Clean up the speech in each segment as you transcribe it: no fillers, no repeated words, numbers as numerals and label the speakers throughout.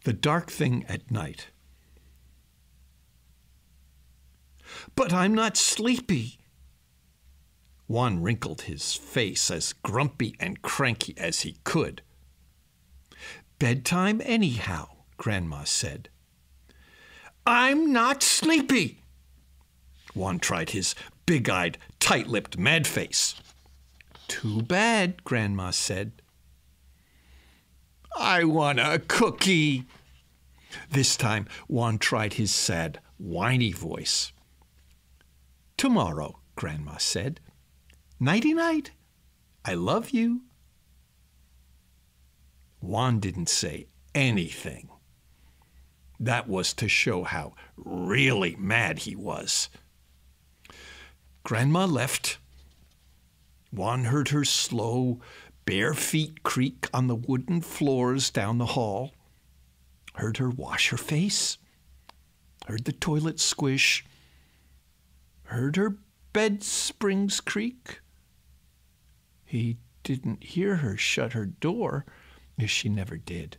Speaker 1: The dark thing at night. But I'm not sleepy. Juan wrinkled his face as grumpy and cranky as he could. Bedtime anyhow, Grandma said. I'm not sleepy. Juan tried his big-eyed, tight-lipped mad face. Too bad, Grandma said. I want a cookie. This time, Juan tried his sad, whiny voice. Tomorrow, Grandma said. Nighty-night. I love you. Juan didn't say anything. That was to show how really mad he was. Grandma left. Juan heard her slow, bare feet creak on the wooden floors down the hall, heard her wash her face, heard the toilet squish, heard her bed springs creak. He didn't hear her shut her door, as she never did.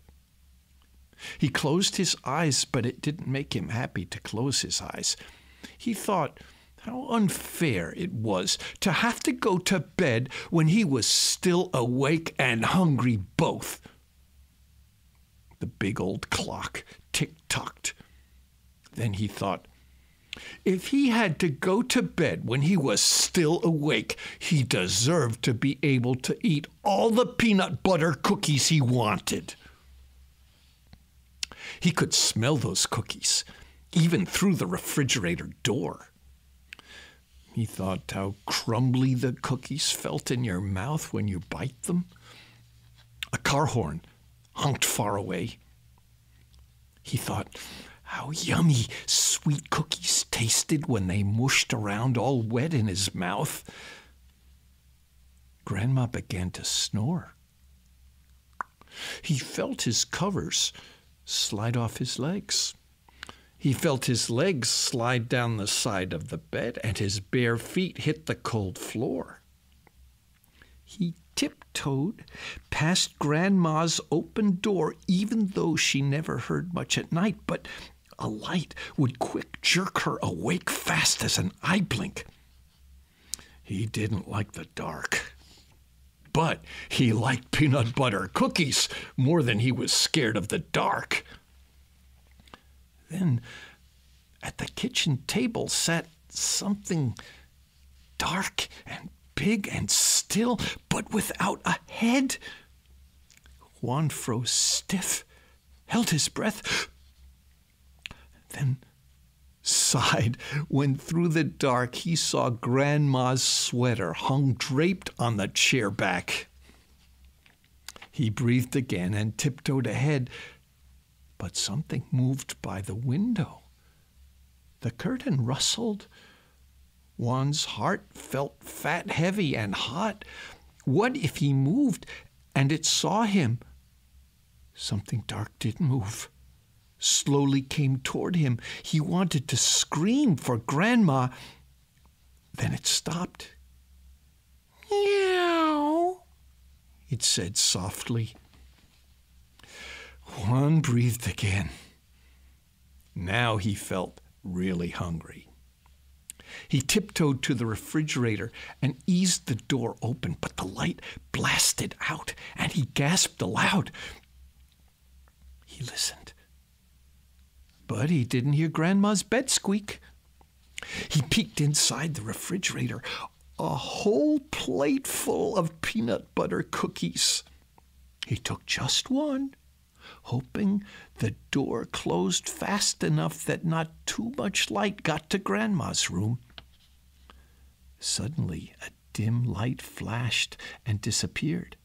Speaker 1: He closed his eyes, but it didn't make him happy to close his eyes. He thought how unfair it was to have to go to bed when he was still awake and hungry both. The big old clock tick-tocked. Then he thought, if he had to go to bed when he was still awake, he deserved to be able to eat all the peanut butter cookies he wanted. He could smell those cookies, even through the refrigerator door. He thought how crumbly the cookies felt in your mouth when you bite them. A car horn honked far away. He thought how yummy sweet cookies tasted when they mushed around all wet in his mouth. Grandma began to snore. He felt his covers slide off his legs. He felt his legs slide down the side of the bed, and his bare feet hit the cold floor. He tiptoed past Grandma's open door, even though she never heard much at night, but a light would quick jerk her awake fast as an eye blink. He didn't like the dark, but he liked peanut butter cookies more than he was scared of the dark. Then at the kitchen table sat something dark and big and still, but without a head. Juan froze stiff, held his breath, then sighed when through the dark he saw Grandma's sweater hung draped on the chair back. He breathed again and tiptoed ahead, but something moved by the window. The curtain rustled. Juan's heart felt fat, heavy, and hot. What if he moved and it saw him? Something dark did move, slowly came toward him. He wanted to scream for Grandma. Then it stopped. Meow, it said softly. Juan breathed again. Now he felt really hungry. He tiptoed to the refrigerator and eased the door open, but the light blasted out, and he gasped aloud. He listened, but he didn't hear Grandma's bed squeak. He peeked inside the refrigerator, a whole plate full of peanut butter cookies. He took just one, hoping the door closed fast enough that not too much light got to Grandma's room. Suddenly, a dim light flashed and disappeared.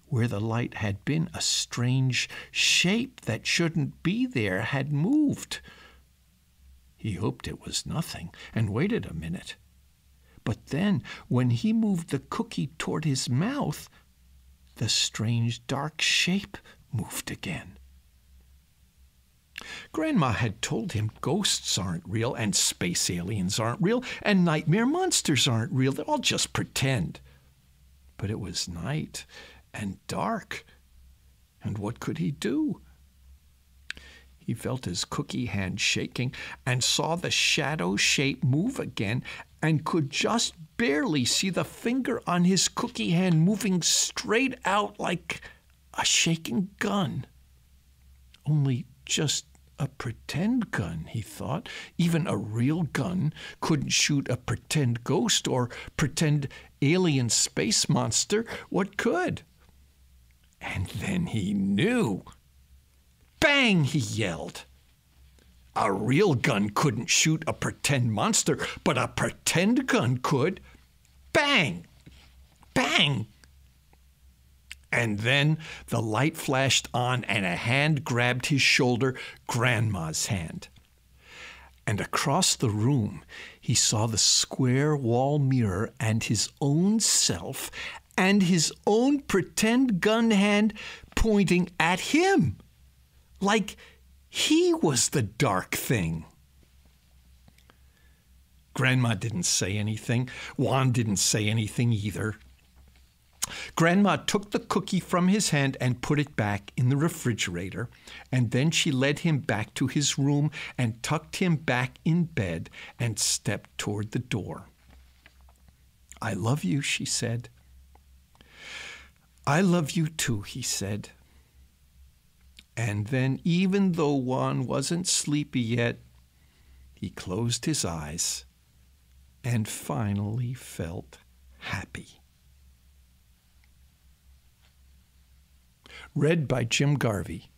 Speaker 1: Where the light had been, a strange shape that shouldn't be there had moved. He hoped it was nothing and waited a minute. But then, when he moved the cookie toward his mouth, the strange dark shape moved again. Grandma had told him ghosts aren't real, and space aliens aren't real, and nightmare monsters aren't real. They're all just pretend. But it was night and dark, and what could he do? He felt his cookie hand shaking and saw the shadow shape move again and could just barely see the finger on his cookie hand moving straight out like a shaking gun. Only just a pretend gun, he thought. Even a real gun couldn't shoot a pretend ghost or pretend alien space monster. What could? And then he knew. Bang, he yelled. A real gun couldn't shoot a pretend monster, but a pretend gun could. Bang! Bang! And then the light flashed on and a hand grabbed his shoulder, Grandma's hand. And across the room, he saw the square wall mirror and his own self and his own pretend gun hand pointing at him. Like he was the dark thing. Grandma didn't say anything. Juan didn't say anything either. Grandma took the cookie from his hand and put it back in the refrigerator, and then she led him back to his room and tucked him back in bed and stepped toward the door. "I love you," she said. "I love you too," he said. And then, even though Juan wasn't sleepy yet, he closed his eyes and finally felt happy. Read by Jim Garvey.